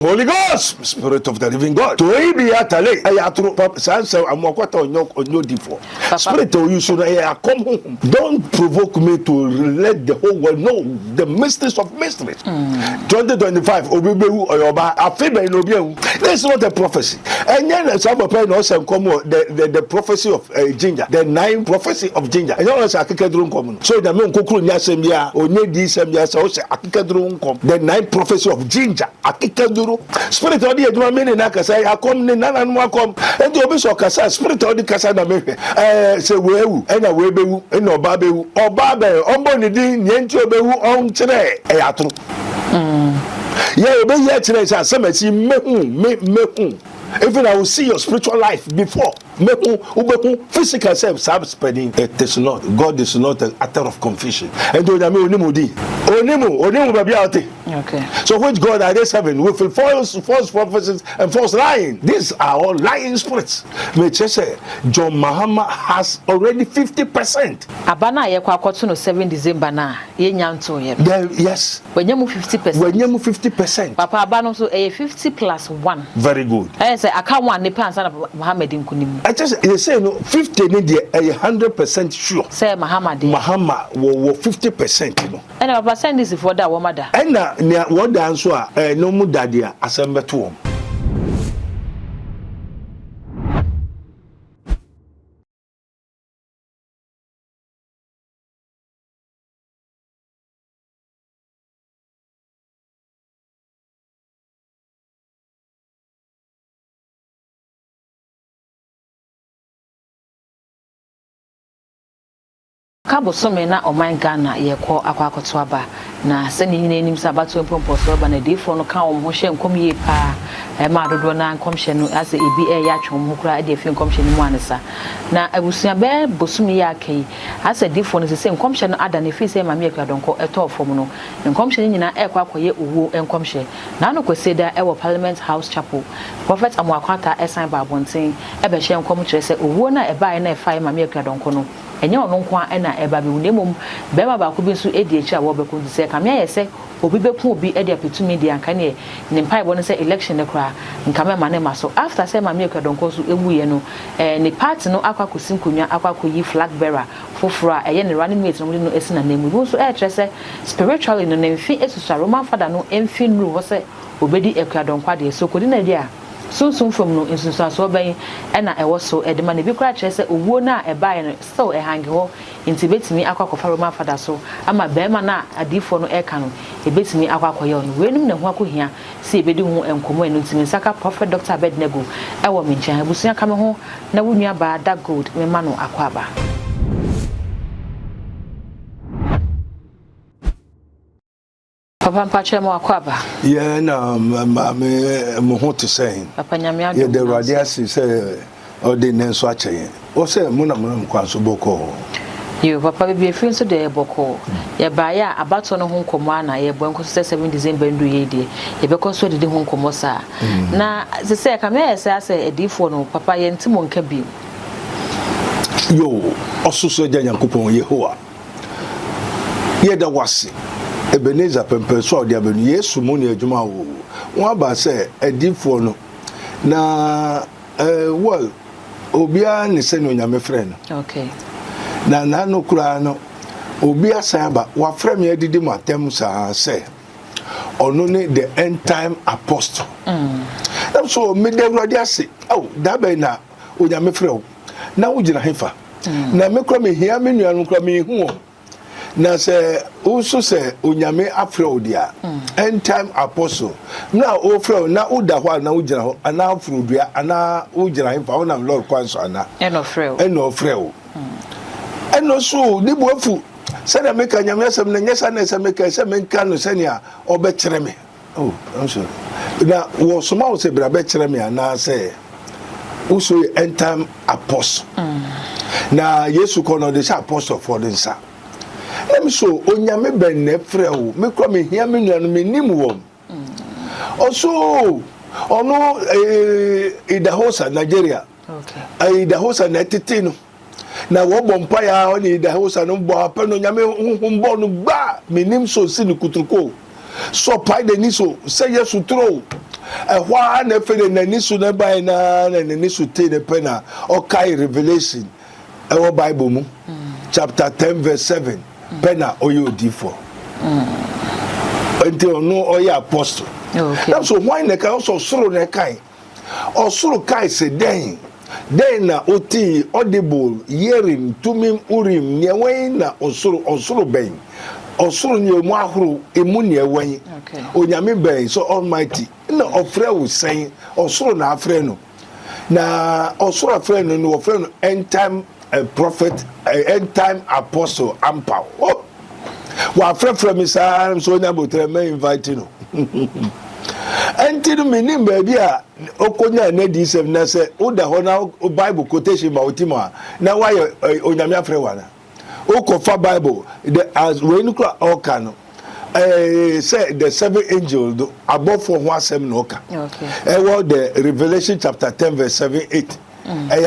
Holy Ghost, Spirit of the Living God. To be atale, ayatro, sansa, Amoako onyo difo. Spirit of you should come home. Don't provoke me to let the whole world know the mysteries of mysteries. 2025, Obibewu Oyoba, Afibe Inobiu. This is not a prophecy. And then some of also come the prophecy of ginger, the 9 prophecy of ginger. And also Akikedrun common. So the men Kukru Nyasembia, Onedi Sembia, so Akikedrun come. The 9 prophecy of ginger, Akikedrun. Spirit of the Edwin Nakasa, I come in Nana Wakom, and the Obis Okasa, Spirit of the Casana Mepe, say Wewu, and a Webu, and no Babu, or Babe, Ombonidi, Yentio Bewu, on today, Ayatro. Yeah, be here today, some see me. Even I will see your spiritual life before. Physical self spreading. It is not. God is not an author of confusion. And do that Onimu baby out. Okay. So which God are they serving? With false prophecies and false lying. These are all lying spirits. May just say John Mahama has already 50%. Abana ye kwa no 7 December na ye nyanto ye. Yes. When you move 50%. When you move 50%. Papa abano so 50 plus 1. Very good. I say I can't one nipa answer Muhammad nkunimu. I just they say no 50 need 100% sure. Say Mahama will 50%, you know. And Papa send this for that woman da. And na what the answer no mu dadia assemble to him. Kabo so me na oman Ghana ye ko akwakoto aba na se ni nyina enim sabato mpomposo aba na defo no ka wo ho hye nkom ye pa ma dodo na nkom hye no ase ebi ya twom ho kura de fi nkom hye ni mu anesa na abusua be bosumi ya kai ase defo no se nkom hye no ada na fi se ma me akwa donko eto fom no nkom hye nyina ekwa akoye owo nkom hye na no kweseda e wo Parliament House Chapel Prophet Amoako Attah esan ba bonten e be hye nkom kire se owo na e ba na e fa ma me akwa donko no enye ono nkwa na eba be wunemum bema ba ko bi so edi echi a wo be ko se kamia ye se obi be ku obi edi apetumi di anka ne ne mpai bo ne se election ne kra nka me ma ne ma so after say ma me ekwadonko so ewu ye no ne party no akwa kosim konwa akwa koyi flag bearer foforo a eye ne running mate no no esi na nemu bo so e tre se spiritually no ne mfi esusu Roman father no emfi nru ho se obedi ekwadonko de so kodi na dia sun from no insusa so ben na e wo so e de ma ne bi kra kire se owuo na e bae no still e hange ho nti betimi akwakofa Roman father so ama be ma na adifo no e ka no e betimi akwakoye no wenum ne ho akohia se e bedi ho enkomo eno ntimi saka Prophet Dr. Abednego e wo mencha abusua ka me ho na wonua ba da gold me ma no akwaba. Papa mpache mo akwaba. Yeah, na me ho to say. Papa nyame yeah, the radiasi say o de nenso ache. O say mo na kwanso boko. You papa be free so de boko. Ye ba ya abato no ho nkomo ana ye bo nko 7 December ndu ye die. Ye be ko so de ho nkomo sa. Na se say ka me say ase edifo no papa ye ntimo nka bi. Yo, osuso ja Nyankopon Yehowa. Ye da wase. Ebenezer pempeso odi abenu Yesu mu ne adwuma wo won ba se edifo no na well obia ne se no nyame frɛ no okay na no kura no obia san ba wa frɛ me adidi matem sa se ono ne the end time apostle so me de wrade ase oh da be na onyame frɛ wo na wo gina hefa na me kura me hia me nua no kura me hu na se uso se onyame afrodia end time apostle na o fro na uda ho na ugina ho ana afrodua ana ugina himfa ho na lord kwanso ana eno freo eno so di boafu se na meka nyame asem na nyesa na se meka se menka no se nia obekere me oh I'm sorry na wo soma wo se bra bekere me ana se uso end time apostle na Yesu kono de apostle for the sa Let so onyame ben ne frɛ wo me kɔ me hia me nuanu me nim wom also ono Idahosa Nigeria okay Idahosa na tete no na wo bompa ya oni Idahosa no bo apɛ no nyame honhom bo no gba me nim so si no kutuko so pai de ni so say yes to throw why na fe na ni so na bai na ni so te ne pe na okay Revelation our Bible mu chapter 10 verse 7 pe na oyo D4 until no oya apostle. Okay. So why na ka also soro na kai osoro kai se den na oti audible hearing tumim urim ne wen na osoro ben osoro ne mu ahoro emu ne wen onyame ben so almighty na ofre wo sen osoro na afre no na osoro afre no no ofre no end time prophet end time apostle ampa oh wa afre from isa so nya botre me invite no enti no menim baby a okonya na di sem na se oda ho na Bible quotation ba otima na why onyame afre wana okofa Bible the as we no kra oka no say the seven angels above for one asem no oka okay what the Revelation chapter 10 verse 7 8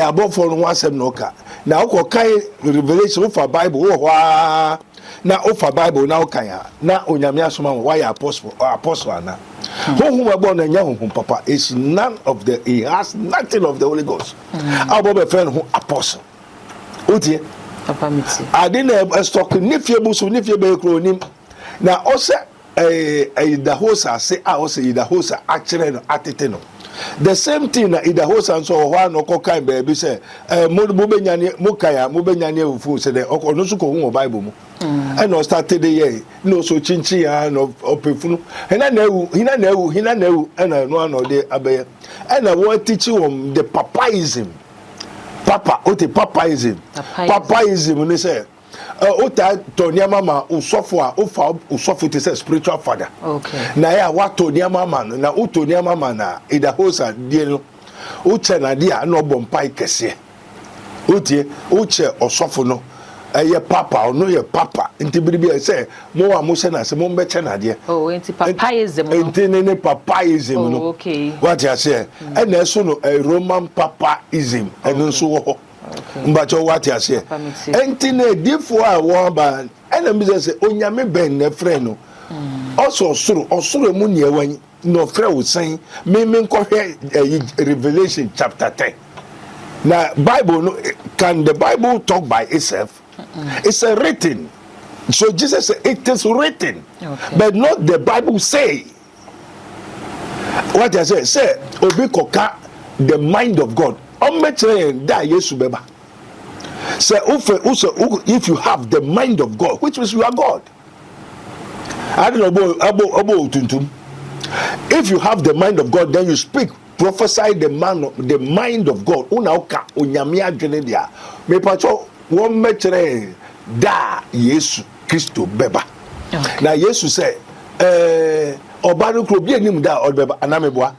above for one asem no oka na okokai Revelation for Bible wo na ofa Bible na okanya na onyame asoma why apostle ana who were born and young papa is none of the he has nothing of the Holy Ghost. Our Bob friend who apostle. Uti papa miti. I didn't stock nifie be kronim. Na also the host say also the host actually atiteno. The same thing na the host and so one okokan baby say mo benyane mukaya mo benyane ufu say the no su ko hu Bible mu. And no started the year no so chinchi and of opefunu hina na ewu and no no de abeye and I want teach you the papaism papaism ni say ota tonia mama usofo a usofo te say spiritual father okay na ya wato nia mama na utonia mama na ida hosa die no uche na dia no bompai kese utie uche osofo no eye papa no ye papa nti biribi say mo wa mo se na se mo mbeche na de oh enti papaism no enti ne papaism no okay what you say and na so no Roman papaism and so wo mbacho what you say enti na difo a wo ba and na say onyame ben na frɛ no also osoro mu ne ewan no frɛ wo san me nkɔhwɛ Revelation chapter 10 na Bible no can the Bible talk by itself? It's a written. So Jesus said it is written, okay. But not the Bible say. What I say obi koka the mind of God. Da Yesu beba. Say if you have the mind of God, which means you are God. I don't know about tuntum. If you have the mind of God, then you speak. Prophesy the mind of God. Unaoka onyame adwene dia. Me pacho won metre da Yesu Kristo beba. Na Yesu say obanu kro bi anim da odbeba anameboa.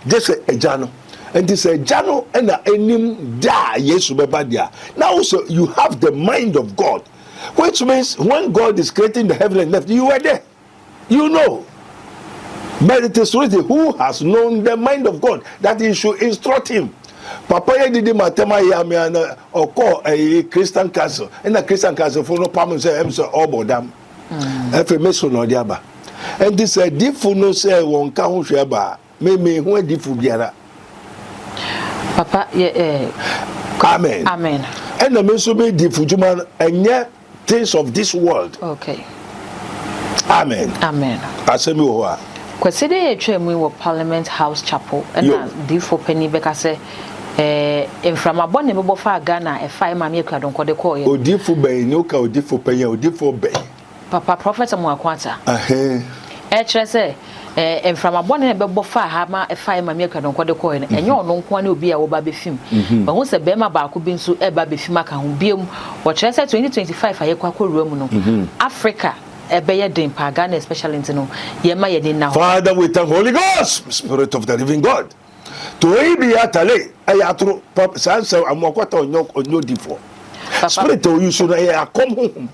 Just say ejano. And this ejano na enim da Yesu beba dia. Now also you have the mind of God, which means when God is creating the heaven and earth, you were there. You know. But it is written, who has known the mind of God, that he should instruct him. Papa ya didi matema ya me ana oko a Christian council. And the Christian council for no pam say em say obodam. Efe meso no diaba. And this difu no say won ka ho hwe ba. Me ho difu biara. Papa Amen. Amen. And the meso be difu juma enye things of this world. Okay. Amen. Amen. Asemi wo a kwesede ye twemu wo Parliament House Chapel na difo pani beka se enframabɔ ne bebo fa Ghana e fa ma me akura donkode ko ye odifo ben no ka odifo panya odifo ben papa prophet Amoako Attah kyerɛ sɛ enframabɔ ne bebo fa ha ma e fa ma me akura donkode ko ye enye ono nko na obi a wo ba befim ba hu sɛ bema ba ko bi nso e ba befim aka ho biem wo kyerɛ sɛ 2025 ayekwa akɔwura mu no Africa ebeye den pa Ghana especially no yema ye ni na Father, we thank Holy Ghost, Spirit of the living God. To be atale ayatro sansa Amoako onyo difo. Spirit of you should come home.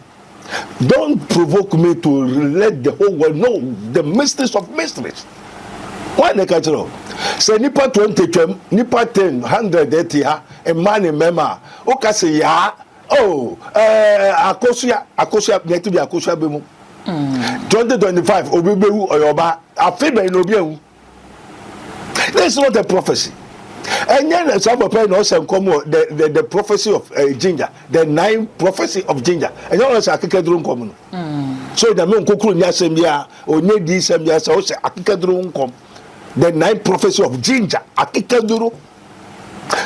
Don't provoke me to let the whole world know the mysteries of mysteries. Why na katro? Say nipa 20 nipa 10 180 ha a man in mema o ka say ya akosia netu bi akosia be mu 2025 obibewu oyoba afebe no biewu. This is not a prophecy. And then some of them also come the prophecy of ginger, the 9 prophecy of ginger. And you also akekadru nkom no. So the men kokuru nya sembia onye di sembia so say akekadru nkom. The 9 prophecy of ginger akekadru.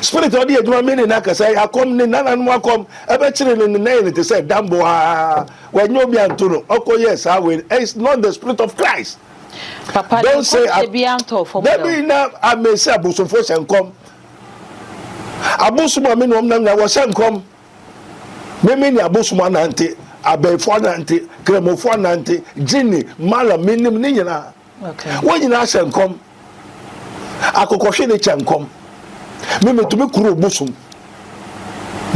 Spirit of the aduma me na ka say akom ni nana no akom ebe kire ni na te say dambo ha when you be antoro yes it's not the spirit of Christ. Papa, don't say maybe now I may say abosom for senkom abosom me no na wo senkom me ni abosom anante abefo anante kremofo anante gini mala minim ni nyina okay wo nyina senkom akokoshe ne chankom me metumi kuro abosom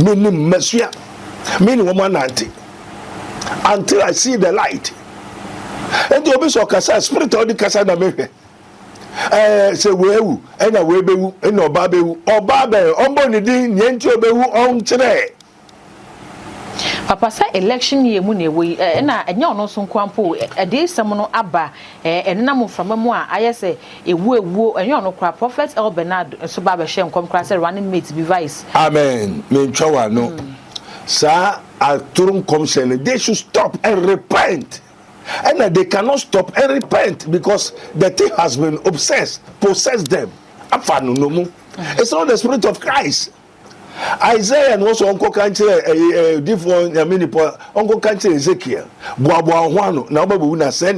me ni masua me ni wo anante until I see the light. And the obvious okasa spirit of the kasa na mehwe say wewu ena webewu ena obabewu obabe ombo ni din nyenti obewu on kire. Papa say election ye mu na ewe na enya ono so nkwampo e dey sem no aba enam from mu a ayese ewu enya ono kra prophet El Bernard so ba be hye nkom kra say running mate be vice. Amen. Me ntwa no. Sa aturun komshen they should stop and repent. And they cannot stop and repent because the thing has been possessed them. It's not the spirit of Christ. Isaiah and also Uncle Country, different Uncle Country Ezekiel, Boabuano, Nababuna say,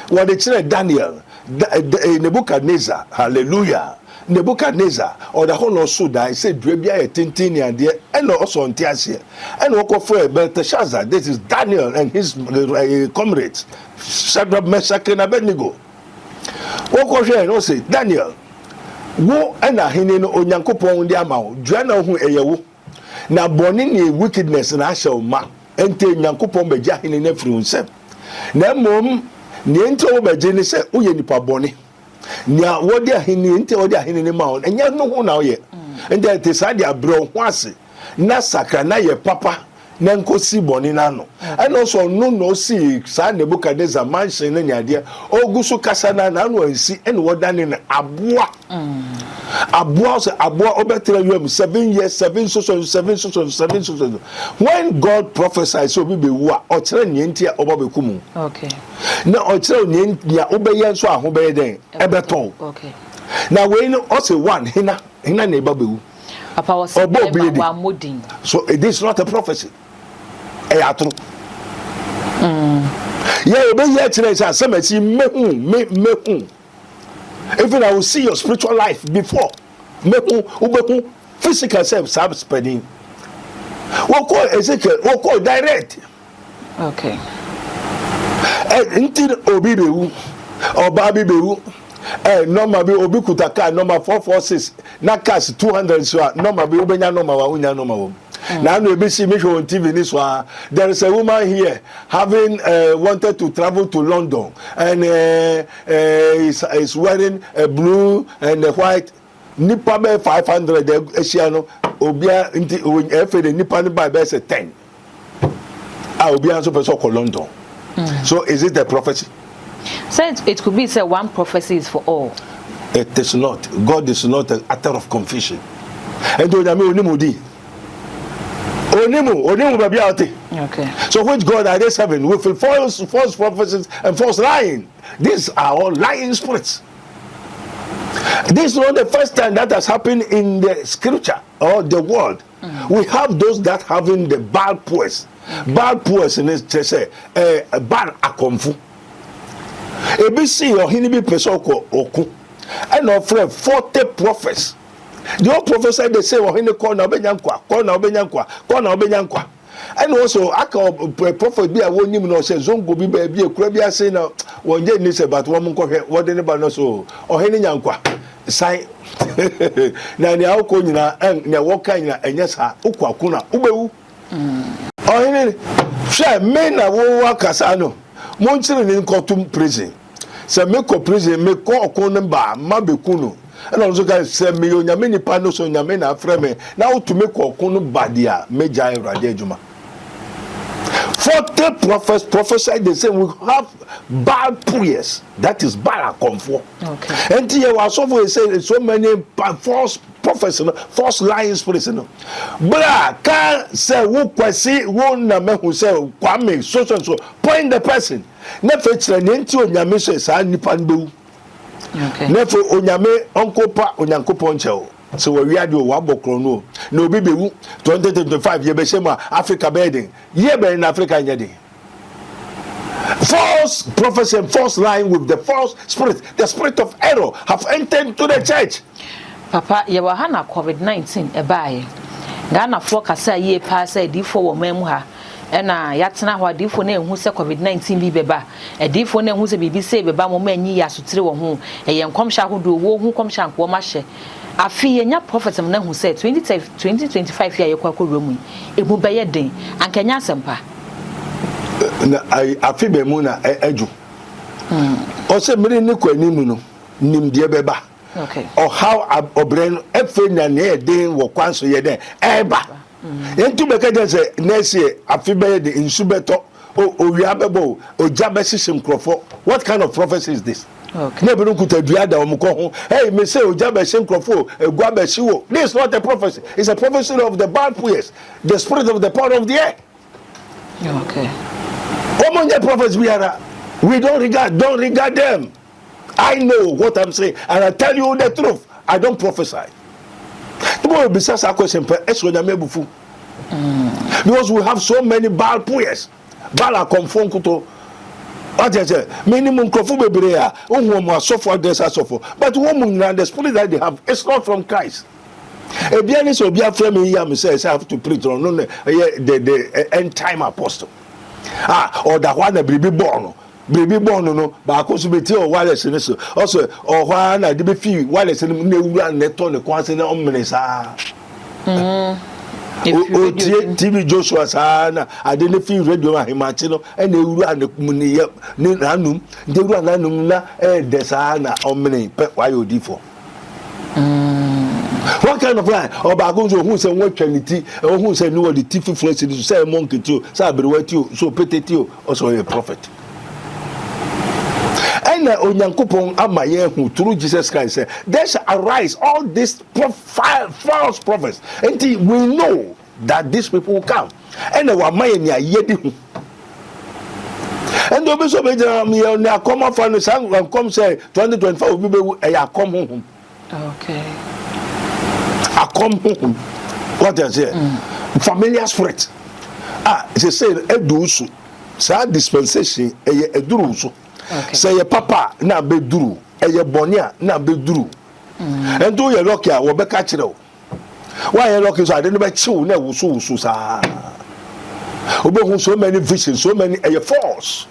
what they say Daniel, Nebuchadnezzar, hallelujah. Nebuchadnezzar or the whole of Sudan said Drebia a Tintini and dear and also on Tiasia and walk off Belteshazzar. This is Daniel and his comrades. Shadrach, Meshach, and Abednego. Walk off here and also Daniel. Wo and a hinin on Yankopon Diamao, Joanna who a yawu. Now born wickedness and I shall ma enter Yankopon Bejahin in every one. Now, mom, Niento Bejani said, Uyenipa Bonnie. Nya wodi ahini nte wodi ahini ne ma on enya no ho na oye nte te sa dia bro hwase na sakra na ye papa na nkosi boni na no and also no si sa Nebuchadnezzar mansion na nyade ogusu kasa na no ansi ene wodane na aboa aboa obetra yam 7 years 7 so when God prophesied so be wu a o kire nyenti a obabekumu okay na o kire nyenti a obeye so ahobeye den ebeton okay now we no o say one hina na ebabewu papa was wa modin so it is not a prophecy atro yeah obeye kire say asemati mehu even I will see your spiritual life before mehu physical self spending what call Ezekiel what call direct okay until obibewu oba bibewu normal be obi kutaka normal 446 na cash 200 so normal be obenya normal wa unya normal now we see me on TV this one. There is a woman here having wanted to travel to London and is wearing a blue and a white nipa be 500 Asiano obia inti efe the nipa ni by be 10 obia so person for London. So is it a prophecy? So it could be say one prophecy is for all. It is not. God is not an utter of confusion. And do you onimudi Onimu baby out. Okay. So which God are they serving? With false prophecies and false lying. These are all lying spirits. This is not the first time that has happened in the scripture or the world. We have those that having the bad poets. Bad poets in it say bad akomfu. ABC or hinibi pesoko oku. And offer 40 prophets. The old prophesy they say in the corner obenyankwa and also aka prophet be a won nim no say zongo bi ba bi ekura bi ase na wonje ni say but won ko hwe wode ne ba no so ohene nyankwa sai na ni awko nyina na woka nyina enye sa ukwaku na ubewu ohene hwe me na wo wakasa no mo nchire ni nkotum prison say me ko prison me ko okon ne ba ma bekunu and also guys say me onyame ni pa no so onyame na afre me na wo to make okun no badia meja irade adwuma 40 prophets prophesied the same. We have bad prayers. That is bad comfort. Okay. And here was so say so many false prophets, false lying spirits. Bra can say who kwasi who na me who say kwame so point the person. Never nti onyame so sa nipa ndu. Okay. Never onyame onkopa onyankopo ncheo. So we are doing one book no be 2025 ye be shema Africa bedding ye be in Africa nyedi false prophecy and false lying with the false spirit, the spirit of error have entered into the church. Papa ye wa na COVID-19 ebaye Ghana for kasa ye pa say di for wo mamu ha ena yatena ho adifo na ehu se COVID-19 bi beba adifo na ehu se bibi se beba mo manyi ya sotire wo ho eye nkomhya hodo wo hu komhya nko ma hye afi yenya prophet na hu say 2025 ya yekwa ko romu ebu beye den ankanya sempa na afi be mu na aju o se miri ni kwani mu no nim de beba okay or how obren efe na ne den wo kwanso ye den eba yentu be ka say next year afi be de insu beto o wi abebo o jabe sisim krofo. What kind of prophecy is this? Okay. Never could ada omuko. Hey, me say ojabe krofo egwa be siwo. This is not a prophecy. It's a prophecy of the bad prayers, the spirit of the power of the air. Okay. Omonje prophets we don't regard them. I know what I'm saying and I tell you the truth. I don't prophesy. Because we have so many bad prayers. Bala confirm kuto. Minimum krofu beberea. Suffer this suffer. But woman the spirit that they have it's not from Christ. Ebiani so bia frame here me say I have to preach on the end time apostle. Or that one baby born no ba ko so beti o wireless ni so also o hwa na de be fi wireless ni na ewura na to ne kwanse na omene sa TV Joshua sana ade ne fi radio ma himachi no e na ewura na muni ni nanum de ewura nanum na de sa na omene pe wa yo di for what kind of lie oba go so hu se won twaniti hu se ni wo di tifi fresh ni so say monkey too say aberewati o so peteti o also a prophet. And onyankopon amaye hu through Jesus Christ say there shall arise all these false prophets and we know that these people will come and our maye ni ayedi hu and obi so be me na come from sang come say 2025 obi be e come home. Okay. I come home. What I say? Familiar spirit. They say edusu. Sa dispensation edurusu. Say your papa na be duru. Eye bonia na be duru. And do your lucky a wo be catch you. Why you lucky so I didn't be chill na wusu sa. Obo so many visions, so many false.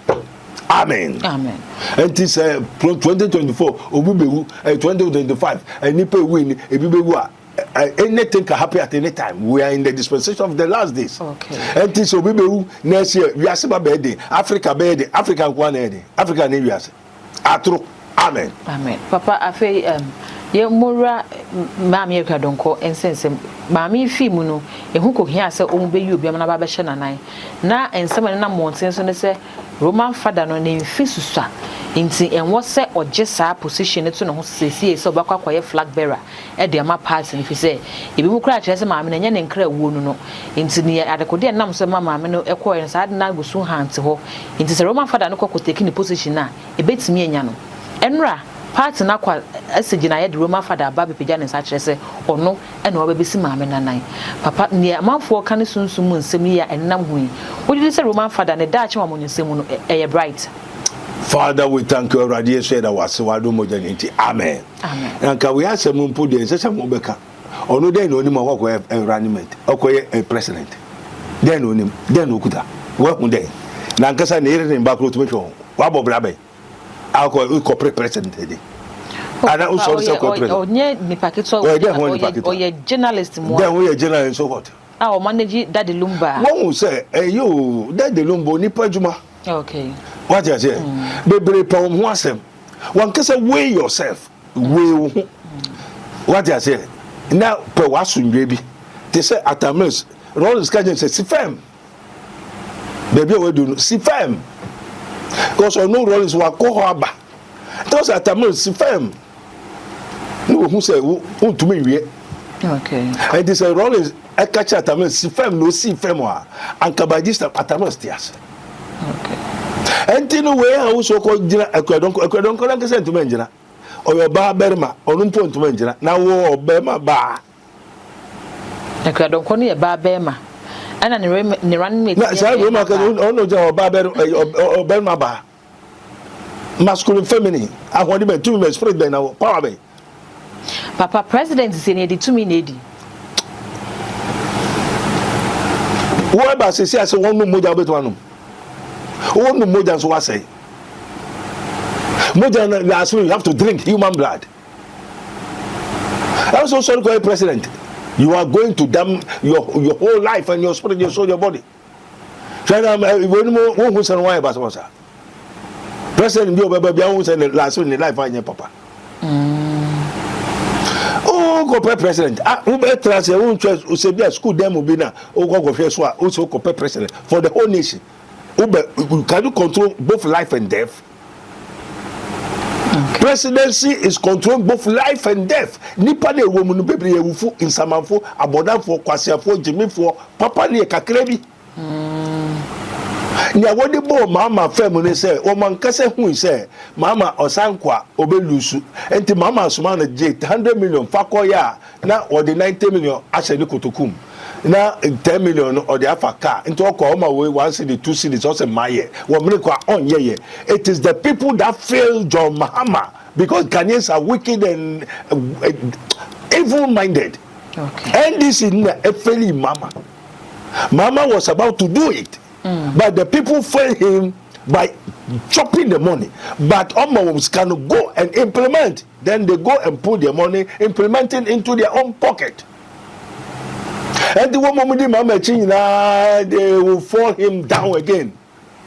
Amen. Amen. And this 2024 obi bewu 2025 and nipa win e bi bewu anything can happen at any time. We are in the dispensation of the last days. Okay. And this will be next year. We are saying birthday, Africa birthday, African one birthday, African New Year's. Atro. Amen. Amen. Papa, I feel ye mura mami ekwa donko ensense mami fi mu no ehun ko hia se o be yu biam na ba be hye nanan na ensem na monten so ne se Roman father no ne mfi susua nti enwo se oje saa position to no ho sesie se obakwa kwaye flag bearer e de ma pass ne fi se ebi mu kra kire se mami na nya ne nkra wuo no nti ne adekode nam se mami no ekọ en saa de na gusu hante ho nti se Roman father no kokoteki ne position na ebetimi enya no enra part na kwa asegina ye de Roman father ba be pija ne sa kire se ono e na obebesi mami nanan papa ne amanfo kan sunsum nsem ya enam hui wodi se Roman father ne da che wa monyensem no e bright. Father, we thank you already. Said that was wadu mojaniti. Amen. Amen. And can we have some mumpu de se some obeka? Ono den oni ma wako environment. Okoye a president. Den oni den okuta. Wa hu den. Na nkasa na ire back road to show. Wa bobrabe. Ako corporate president dey. Ana uso so corporate. Onye ni paketo oye journalist mo. Den we journalist so what? O manage Daddy Lumba. Won say you Daddy Lumba ni pajuma. Okay. What you say? Bebre pa ho asem. One can say weigh yourself. Weigh. What you say? Now per wasunwe bi. They say Attah roll is catching say sifem. Baby, we do see fam. Because no Rollins wa ko aba. Those at a month see fam. No who say who to me we. Okay. And this Rollins I catch at a month see fam no see fam wa. And kabajista at a month stias. Okay. And you know where I also called Jina Ekwadon Kolan sent to Menjina. Or your bar Berma or Numpon to Menjina. Now war Berma bar. Ekwadon Koni a bar Berma. And an run me. No, Barber or Berma bar. Masculine, feminine. I want to be 2 minutes spread by now. Power bay. Papa President is in the 2 minutes. Whoever says, I say, one more one. One more than so I say. More than last week, you have to drink human blood. I'm so sorry, go President. You are going to damn your whole life and your spirit, your soul, your body. President, you last week in life, I papa. Oh, go president. Who better say, who say, be a school demo bina, or go first one, also go president for the whole nation. Can you control both life and death? Okay. Presidency is controlling both life and death. Nipa ne woman baby ewufu insamanfo abodanfo kwasiafo jimifo papa ne kakrebi. Nya wodi bo mama fam ne say o man kase hu say mama osankwa obelusu enti mama asuma na je 100 million fakoya na odi 90 million ahye ne kotokum. Na 10 million or the Alpha car into a coma way 1 city 2 cities also my on ye. It is the people that fail John Mahama because Ghanaians are wicked and evil minded. Okay. And this is a failing Mama. Mama was about to do it, but the people failed him by chopping the money. But Omos can go and implement. Then they go and put their money implementing into their own pocket. And the woman with Mama China, they will fall him down again.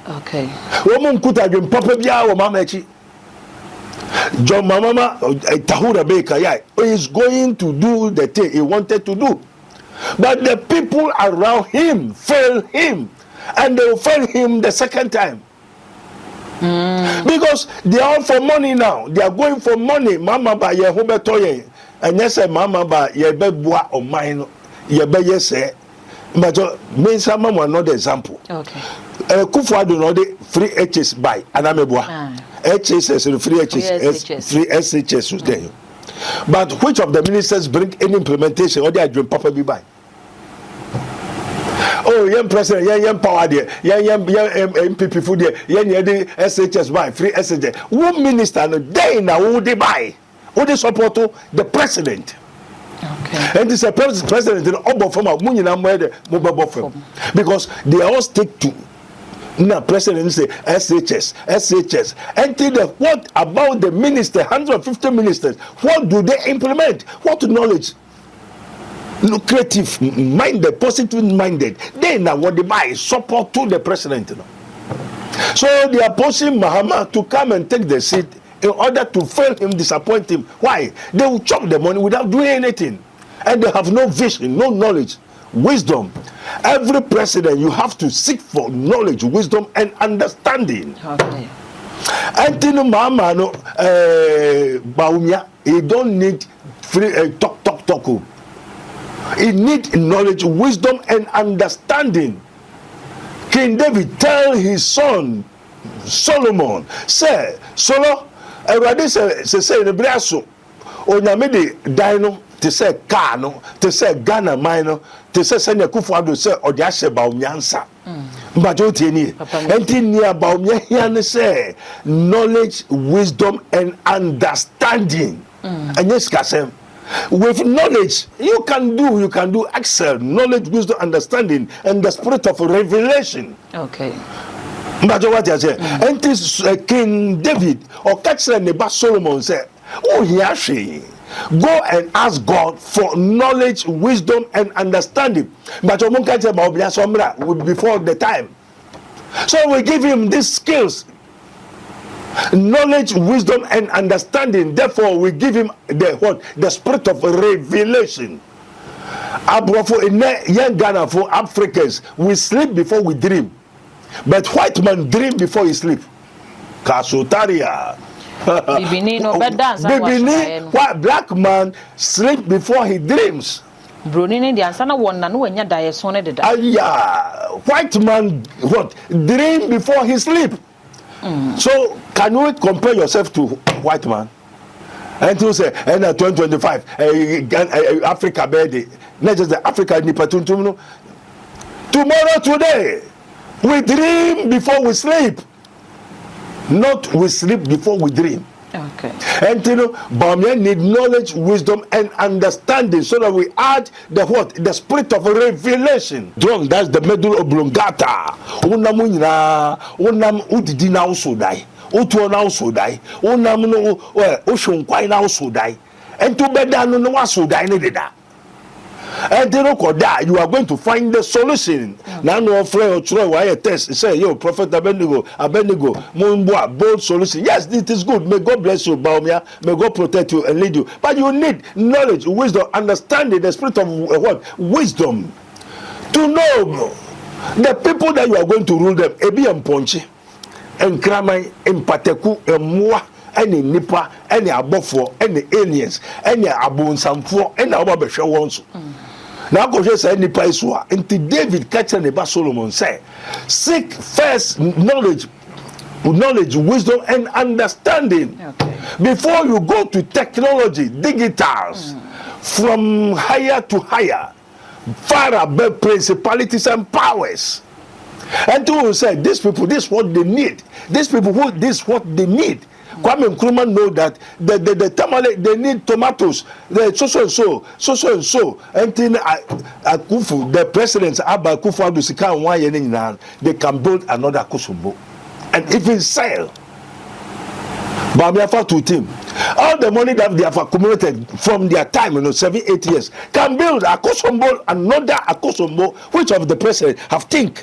Okay. Woman could have been Papa Bia or Mama Chi. John Mama Tahura Baker is going to do the thing he wanted to do. But the people around him fail him. And they will fail him the second time. Because they are all for money now. They are going for money. Mama ba ye hobetoye. And yes, Mama ba ye bebwa or mine. Ye say, but me some another example. Okay. Kufuado no de free HS buy anamebwa. HS free HS free SHS there. But which of the ministers bring any implementation or they are doing Papa be buy? Oh, young president, young power there, young MPP food there, young SHS buy free SHS. One minister no day now who they buy? Who they support to the president? Okay. And this is president in the from because they all stick to now president say SHS until the what about the minister 150 ministers, what do they implement, what knowledge, lucrative minded, positive minded, they now what they buy support to the president, so they are pushing Mahama to come and take the seat in order to fail him, disappoint him. Why? They will chop the money without doing anything. And they have no vision, no knowledge, wisdom. Every president, you have to seek for knowledge, wisdom, and understanding. Okay. Antino Mama, no, Baumia, he don't need free talk. He need knowledge, wisdom, and understanding. King David tell his son, Solomon, say, Solo, everybody say the brasso onyame de dino te say car no te say Ghana mine no te say send Kufuado say ode ahye ba onyansa mbajo tie ni enti ni ba omya hia ne say knowledge, wisdom, and understanding. And yes kasem with knowledge you can do excel, knowledge, wisdom, understanding, and the spirit of revelation. Okay. But what you say? And this King David or Catcher Neba Solomon said, oh, he go and ask God for knowledge, wisdom, and understanding. But you can't say about before the time. So we give him these skills, knowledge, wisdom, and understanding. Therefore, we give him the spirit of revelation. For young Ghana, for Africans, we sleep before we dream. But white man dream before he sleep. Kasotaria. Bibini no bed dance. Bibini, white black man sleep before he dreams. Brunini the answer one na no enya die so ne deda. Yeah, white man what dream before he sleep. So can you compare yourself to white man? And to say, and 2025, Africa birthday, not just the Africa nipatuntum. Tomorrow, today, we dream before we sleep. Not we sleep before we dream. Okay. And you know, Bamian need knowledge, wisdom, and understanding so that we add the what? The spirit of revelation. Drunk, that's the medulla oblongata. Unam udidi na also die. Utu na also die. Unam no ocean kwai na also die. And to bed down no also die ne da. And you are going to find the solution. Now no afraid or try why a test say yo prophet Abednego Mumboa bold solution. Yes, it is good. May God bless you, Baumia. May God protect you and lead you. But you need knowledge, wisdom, understanding, the spirit of what? Wisdom. To know the people that you are going to rule them. Ebi and Ponchi and Kramai and Pateku and Mua. Any nipa, any abofo, any aliens, any abonsamfo, any ababesha wonso. Now go just say nipa iswa. Until David catch neba Solomon say, seek first knowledge, wisdom, and understanding before you go to technology, digitals, from higher to higher, far above principalities and powers. And to say these people, this is what they need. These people, this is what they need. Kwame Nkrumah know that the tamale they need tomatoes, the so and then Akufu, the president Abba Akufu Adusika and why they can build another Kosombo and even sell. But I'm here to team. All the money that they have accumulated from their time, 7-8 years, can build a Kosombo, another Kosombo, which of the president have think.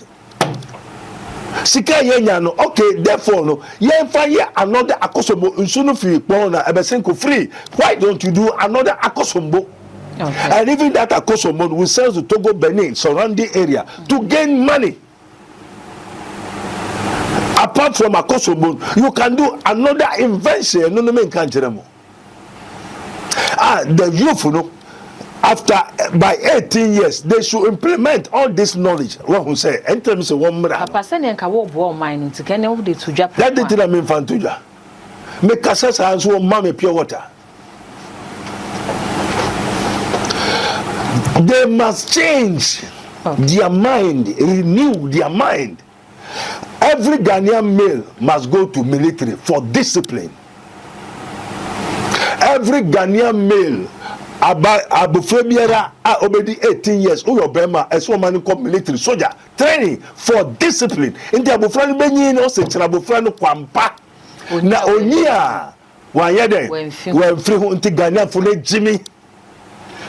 Sika yenya no okay therefore no yen fa ye another akosombo nsunu fi pon na ebesenko free. Why don't you do another akosombo? And even that akosombo will sell to Togo, Benin, surrounding area to gain money. Apart from akosombo, you can do another invention. No men can jeremo. The youth, you know, after by 18 years, they should implement all this knowledge. What we say, in terms of one minute. Papa said, "I can't walk mine to get over to Japan." That did not mean fan to ya. Make us as one mommy pure water. They must change their mind, renew their mind. Every Ghanaian male must go to military for discipline. Every Ghanaian male. Abufrebiera already 18 years. Uyobema as woman called military soldier training for discipline. In the Abufran Benny no se Abufran Kwampa. Na Onia Wayede when free unti Ghana for Jimmy.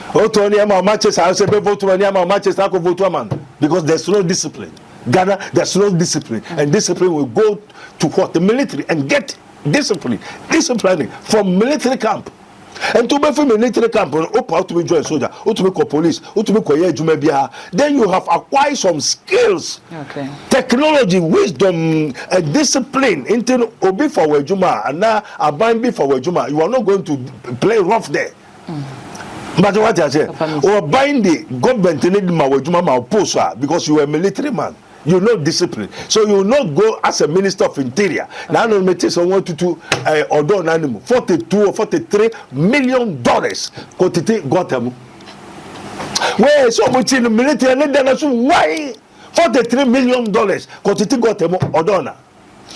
Otoni ama matches I say vote to any matches I could vote to man because there's no discipline. Ghana there's no discipline and discipline will go to what the military and get discipline from military camp. And to be from military camp, to be join soldier, to be police, to be then you have acquired some skills, technology, wisdom, and discipline. Into obi for wejuma and now abide be for wejuma. You are not going to play rough there. But what I say, or bind the government need my wejuma my post because you are a military man. You know discipline, so you will not go as a minister of interior. Now, no matter someone to order an animal, $42 or $43 million. Kotite got them. Where so much in the military and then why $43 million? Kotite got them order.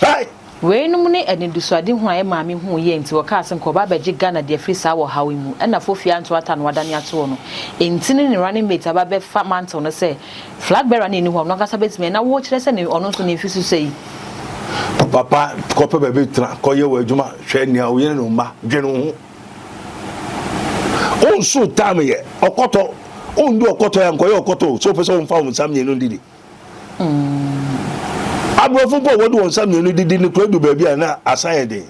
Right? We no money and in dissuading who I am, mammy who ye into a cast and Koba Ghana, dear free sour how we move, and a 4 fian to Attah Wadania Tono. In tinning running mates about fat man to say, flag bearer in who not as a bit men, I watch less and or not if you say. Papa, copper baby, call you Juma, Shania, Winuma, General. Oh, so time yet, or cotto, oh, do a cotto and coyo cotto, so for some found something you did it. Abro football what do something you did in the club baby and aside.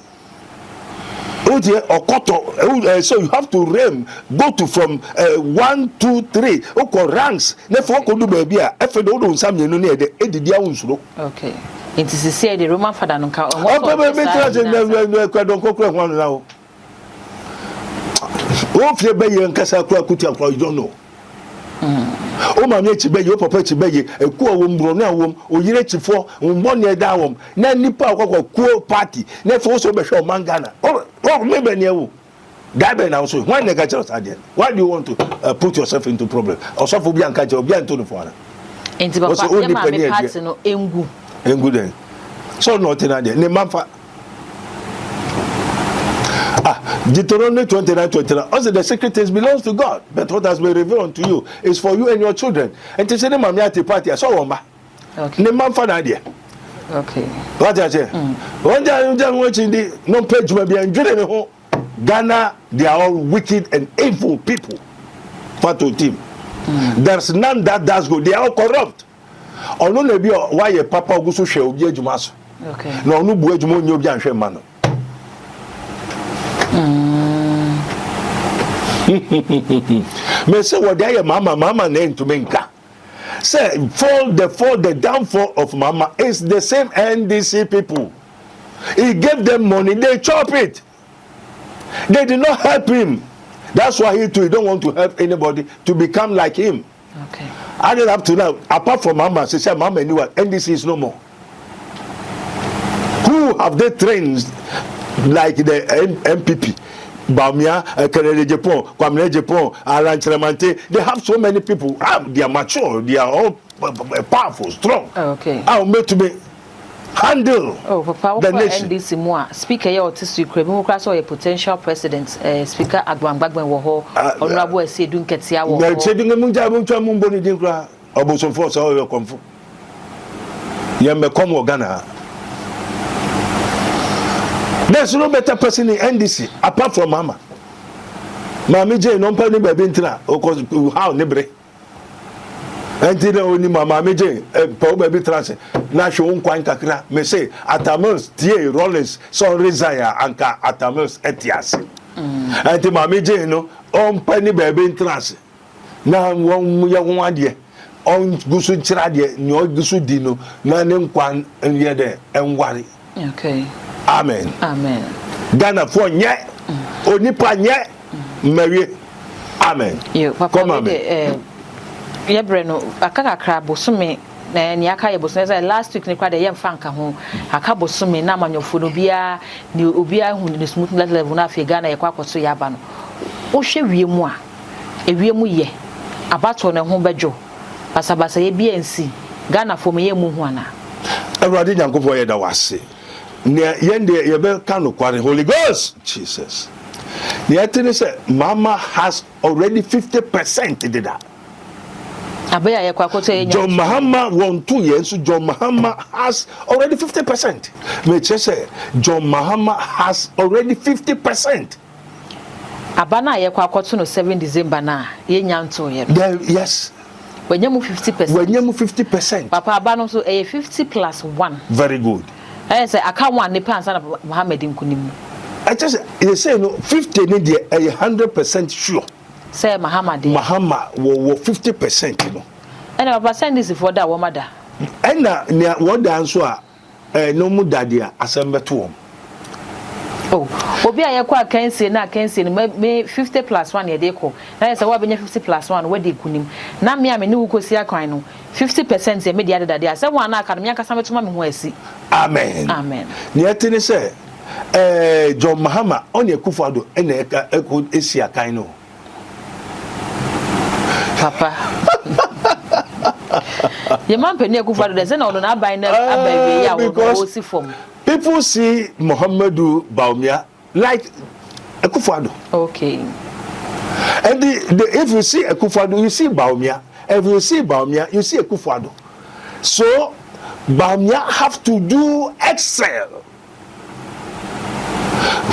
So you have to go to from 1, 2, 3. Ranks. Therefore, do baby. If you don't something, you know, okay. It is to say the Roman father no ka. You don't know. O ma me chibe ye papa chibe ye eku a wom bro na wom oyire chifo wombo ne da wom na nipa akwa kuo party na fo so be hwe mangana oh me be ne wo guy be na so when the catch us again why do you want to put yourself into problem also for bi anka je obi anto no for na enti papa ye ma me party no engu den so no tina de ne manfa Deuteronomy 29:29. Also, the secret things belongs to God, but what has been revealed unto you is for you and your children. And to say, "The mammy at the party, I saw one ba." Okay. The man for idea. Okay. What I say? One day I'm watching the no page maybe enjoying home. Ghana, they are all wicked and evil people. Fatu team. There's none that does good. They are all corrupt. Ono na bi why your papa oguso hwe obi adwuma so. Okay. Na ono bu adwuma onye obi anhwe ma no. Me say what they mama name to menka. Say the downfall of mama is the same NDC people. He gave them money, they chop it. They did not help him. That's why he don't want to help anybody to become like him. Okay. I don't have to now. Apart from mama, she said mama knew what NDC is no more. Who have they trained like the MPP? Bamia, Canada, Japan, Kwamine, Japan, Alan Tremante. They have so many people. They are mature. They are all powerful, strong. Okay. I'll make to be handle the nation. NDC more. Speaker, you autistic. You class or a potential president. Speaker Agbangbagben woho. Honorable Esi Dunketia woho. They're saying the munja munja mumboni dinkra. Oboson force all your comfort. Yembe come Ghana. There's no better person in NDC apart from Mama. Mami J no pay ni baby ntra because how nebre. Enti na oni Mama J pa baby trans na hwe nkwan kakra me say Atamils tie Rollins so resire anka Atamils etias. Enti Mami J no on pay ni baby trans na won ye ho ade on gusu kira de ni o gusu di no na ne nkwan ye de enware. Okay. Amen. Amen. Ghana for nye onipa nye mawie. Amen. Come amen. Ye breno akaka kra bosome na ni aka ye bosome say last week ni kwa de ye mfa nka ho aka bosome na amanyofo no bia ni obia hu ni smooth level na afi Ghana ye kwa akoso ya ba no wo hwe wiemu a ewiemu ye abato ne ho bejo basabasa ye bia nsi Ghana fo me ye mu hu ana Awurade Nyankopɔ ye da wase ne yende ye be kanu kware Holy Ghost Jesus the atene say mama has already 50% did that abaya ye kwakoto ye John Mahama won 2 years so John Mahama has already 50% me say John Mahama has already 50% abana ye kwakoto no 7 December na ye nyanto ye yes when you 50%. When you 50%. Papa abano so 50 plus 1. Very good. I say I can't one the pants and Muhammad in Kunim. I just they say no 50 need 100% sure. Say Mahama will 50%, you know. And I send this for that woman. And na what the answer no mu dadia assemble to him. Oh, obi aye kwa kensi na kensi me 50 plus 1 ye dey ko. Na say we be 50 plus 1 we dey kunim. Na me am ni wukosi akwan no 50% ye me dey adada dey. Say one na academy akasa metuma me ho asi. Amen. Amen. Ni atini say John Mahama on Akufo-Addo ena eko esi akan no. Papa. Ye man pe ni Akufo-Addo dey say na ono na aban na aban ya wo si form. People see Muhammadu Bawumia like Akufo-Addo. Okay. And if you see Akufo-Addo, you see Bawumia. If you see Bawumia, you see Akufo-Addo. So Bawumia have to do excel.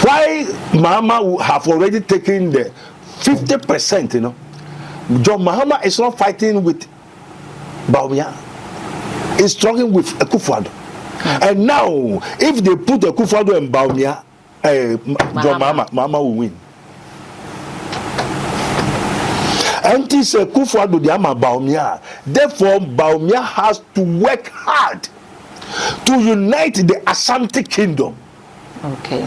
Why Mahama have already taken the 50%, you know? John Mahama is not fighting with Bawumia. He's struggling with Akufo-Addo. And now, if they put Akufo-Addo and Bawumia, John Mahama will win. And this Kufuor the ama Bawumia. Therefore, Bawumia has to work hard to unite the Ashanti Kingdom. Okay.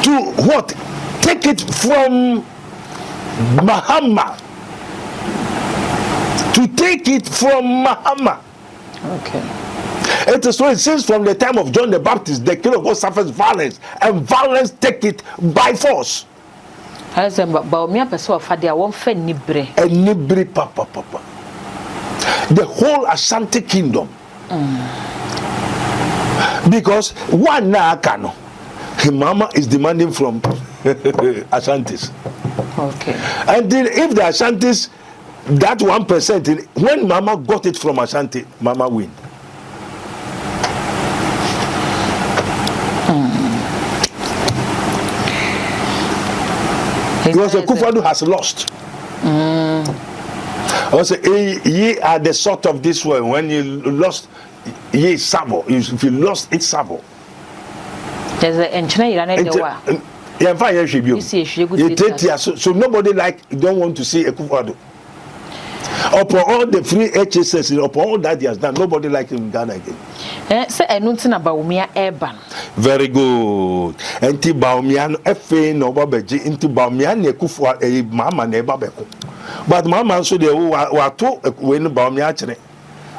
To what? Take it from Mahama. To take it from Mahama. Okay. It is so since from the time of John the Baptist, the king of God suffers violence, and violence take it by force. Bawumia person of Fadia won't fe nibre. And nibre papa. The whole Ashanti Kingdom. Because one Nakano, Mama is demanding from Ashantis. Okay. And then if the Ashantis, that 1%, when Mama got it from Ashanti, Mama win. Because the Kufuor has lost. Also, ye are the sort of this way. When you lost, ye sabo. If you lost, it's sabo. There's an engineer. So nobody don't want to see a Kufuor. Upon all the free HSS, upon all that he has done, nobody like him in Ghana again. Say anything about Bawumia Urban. Very good. Enti Bawumia no efe no babeji enti Bawumia ne Kufuor Mahama ne babeko. But Mahama so de wa to we no Bawumia kire.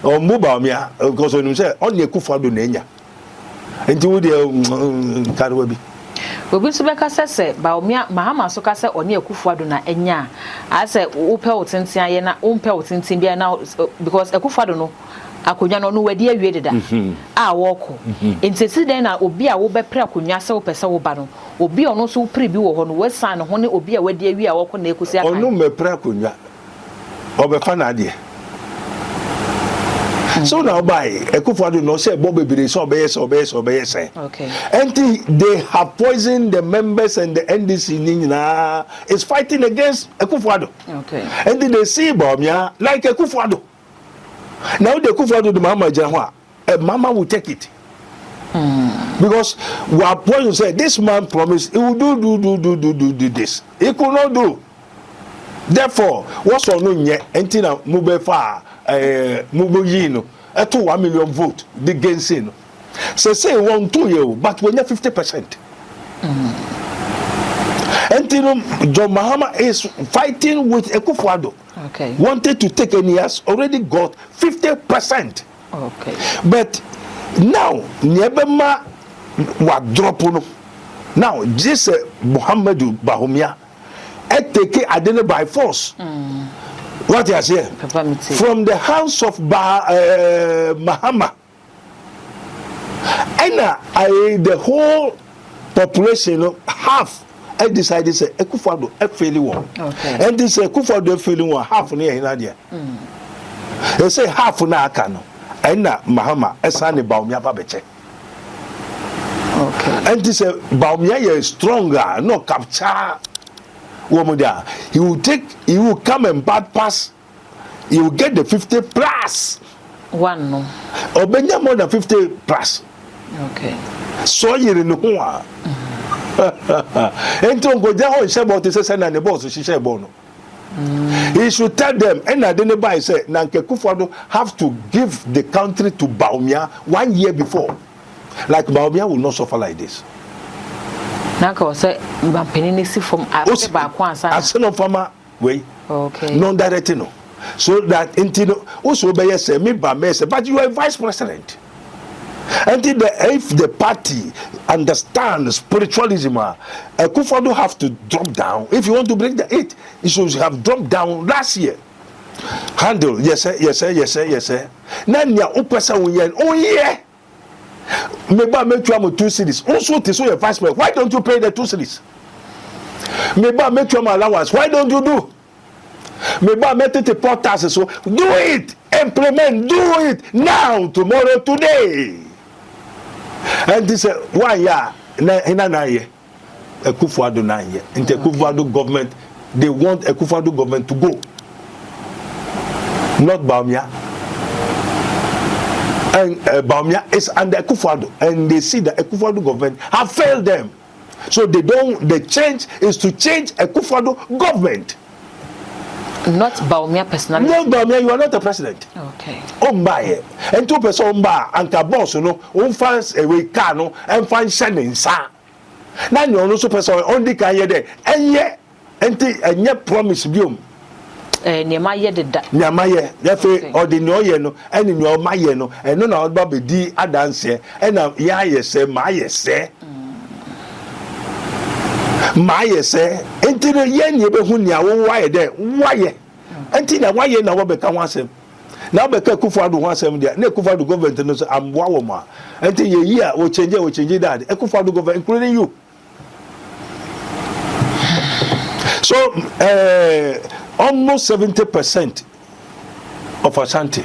O mu Bawumia because onu say on ne Kufuor do na enya. Enti wo de karwa bi. Obi so beka say Bawumia Mahama so ka say oni Kufuor do na enya. I say wo pe wo tenten aye na wo pe wo tenten bia na because Kufuor do no akonya no wadi awie deda a woko entesi den na obi a wo be pre akonya se wo pese wo ba no obi ono so pre bi wo ho no wesan no ho ne obi a wadi awie a woko na ekusi aka ono me pre akonya obefa na ade so now by Kufuor no say bo bebere so obeye say okay and they have poisoned the members and the NDC nyina is fighting against Kufuor okay and they see Bawumia like Kufuor. Now the Kufuor do the Mahama Janwa, Mama will take it. Because we are going to say this man promised he will do this. He could not do. Therefore, what's on no yet? Entina mube fa mube yino. To 1 million vote the gain. So say 1 2 year, but when you're 50%. Entina John Mahama is fighting with Kufuor. Okay. Wanted to take and he has already got 50%. Okay. But now, Nyebema wa drop no. Now, this Muhammadu Bawumia, take it by force. What you say? From the house of Mahama. And the whole population, half. I decided say Kufuor do failing one. Okay. And this Kufuor do failing one half near in India. They say half na akano. And na Mahama esane Bawumia babeche. Okay. And this Bawumia is stronger, no capture woman there. He will come and bad pass. He will get the 50 plus. One no. Obenya more than 50 plus. Okay. So you know Ento go there on share to say na the boss she share bono. He should tell them and I didn't buy say na Kufuor have to give the country to Bawumia 1 year before. Like Bawumia will not suffer like this. Na ko say mpanini si from after ba kwa ansa. Aseno farmer way. Okay. Non direct no. So that intino also be say me ba me say but you are vice president. Until if the party understands spiritualism, Kufuor have to drop down. If you want to break the 8, it should have dropped down last year. Handle, yes sir. Nanya upesa unyen. Oh yeah. Meba make you 2 cities. Also to your vice president. Why don't you pay the 2 cities? Meba make you allowance. Why don't you do? Meba make it a port taxes. So do it. Implement. Do it now. Tomorrow. Today. And this 1 year, na year, Kufuor do 9 years. In the Kufuor government, they want a Kufuor government to go, not Bawumia. and Baumia is under Akufo-Addo, and they see that Akufo-Addo government have failed them. So the change is to change Akufo-Addo government. Not Baumia personally. No, Baumia, you are not the president. Okay. Ombaye. And 2 person omba anka boss no, fans away kano and find sending sa. Now you also person only can ye there. And ye promise biom. Nyama ye de da. Nyama ye. Yefe ordinary ye no, and in your maye no, and no na baby di adanse, and ya ye say, my ye say. My say, enti no yen ye be hu nia wo waye de waye enti na waye na wo be ka wansem na wo be ka Akufo-Addo wansem dia na Akufo-Addo government no so amwa wo ma enti ye yi a wo change that Akufo-Addo government including you. So almost 70% of Ashanti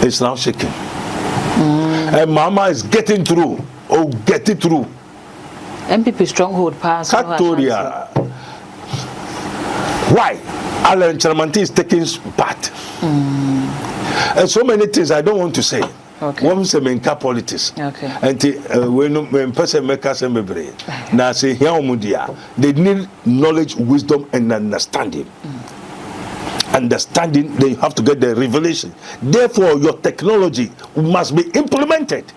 is now shaking. And Mahama is getting through. MPP stronghold pass. Victoria. Why? Alan Charamanti is taking part. And so many things I don't want to say. Okay. One say menka politics. Okay. And when person make us embrace. Now say here omudia. They need knowledge, wisdom, and understanding. Understanding, then you have to get the revelation. Therefore, your technology must be implemented.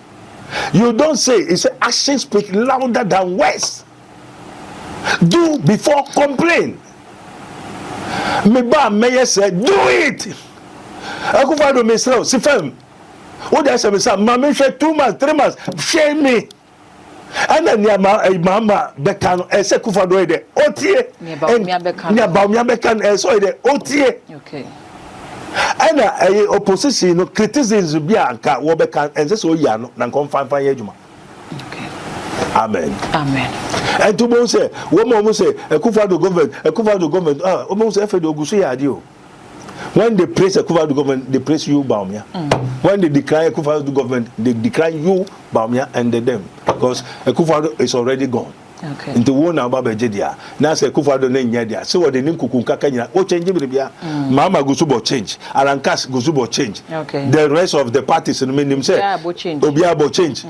You don't say, it's actions speak louder than words. Do before complain. Meba Mayor said, do it. Akufo-Addo Mesrel, Sifem. What does I say? Mama said 2 months, 3 months, shame me. And then Mahama Bekano, I said Akufo-Addo de Otie. Baumia Bekano, so de Otie. Okay. And opposition criticism be anka wo be kan ense so ya no na kon fan ye adwuma. Okay. Amen. And to bon say wo mo say Akufo-Addo government o mo say efe de oguso ya ade o. When they praise Akufo-Addo government, they praise you Baumia. When they decline Akufo-Addo government, they decline you Baumia and them because Akufo-Addo is already gone. Okay. Into one about Bejedia. Now say Akufo-Addo na nyadia. So what the name kukunka nyina. O change bibia. Mahama Gusubo change. Alankas Gusubo change. Okay. The rest of the parties in the name say Obiabo change.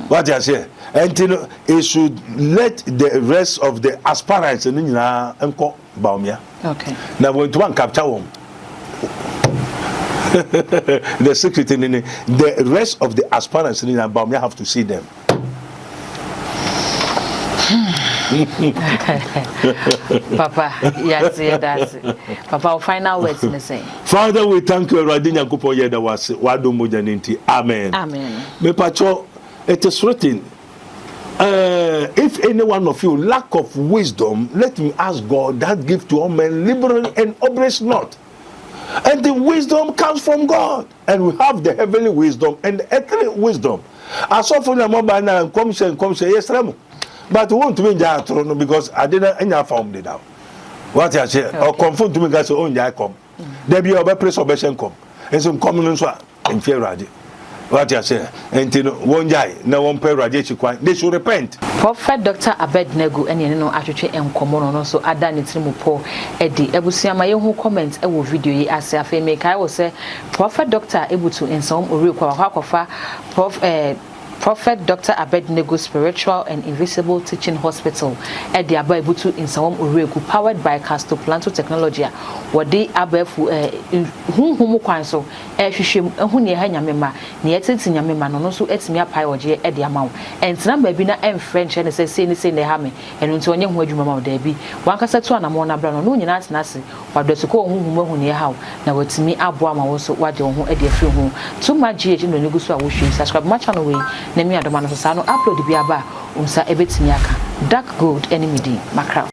What you say? And it should let the rest of the aspirants in nyina enko Baumia. Okay. Now when to one capture one. The secretary, the rest of the aspirants in Baumia have to see them. Papa, yes, that's Papa, final words in the same. Father, we thank you, Radinya Kupo Yeda was Wado Mujaninti. Amen. Amen. Me pacho, it is written. If any one of you lack of wisdom, let me ask God that give to all men liberally and upbraid not. And the wisdom comes from God. And we have the heavenly wisdom and the earthly wisdom. As often as I come say, yes, but we want to be in because I didn't any form it out. What I say, or confirm to me, guys, only I come. There be a place of Beshan come. And some common in fear. What I say, and one guy, no one pay radiation quite. They should repent. Prophet Dr. Abednego, and you know, actually, and common also Adan Trimupo, Eddie, Ebusiama, who comments a video as a female. I will say, Prophet Dr. able to in some Uriqua, Prophet Dr. Abednego Spiritual and Invisible Teaching Hospital at the Ababutu in Sawam Uregu, powered by Castoplanto Technology. What they abefu whom so Shishim Hunia Hanyamema, Nietzsche Yamema, no so it's me a pioje at the amount. And number bina and French and say, say, the hammy, and until any word you mamma there be. One cassette and a mona brown, no, you're not nasty, but there's a call whom near how. Now it's me, Abuama also what you want at the few home. Too much GH in the Nugusa, we should subscribe much on the way. Nemi Adomano Sano upload the biaba, unsa ebetimiaka. Dark gold enemy di macra.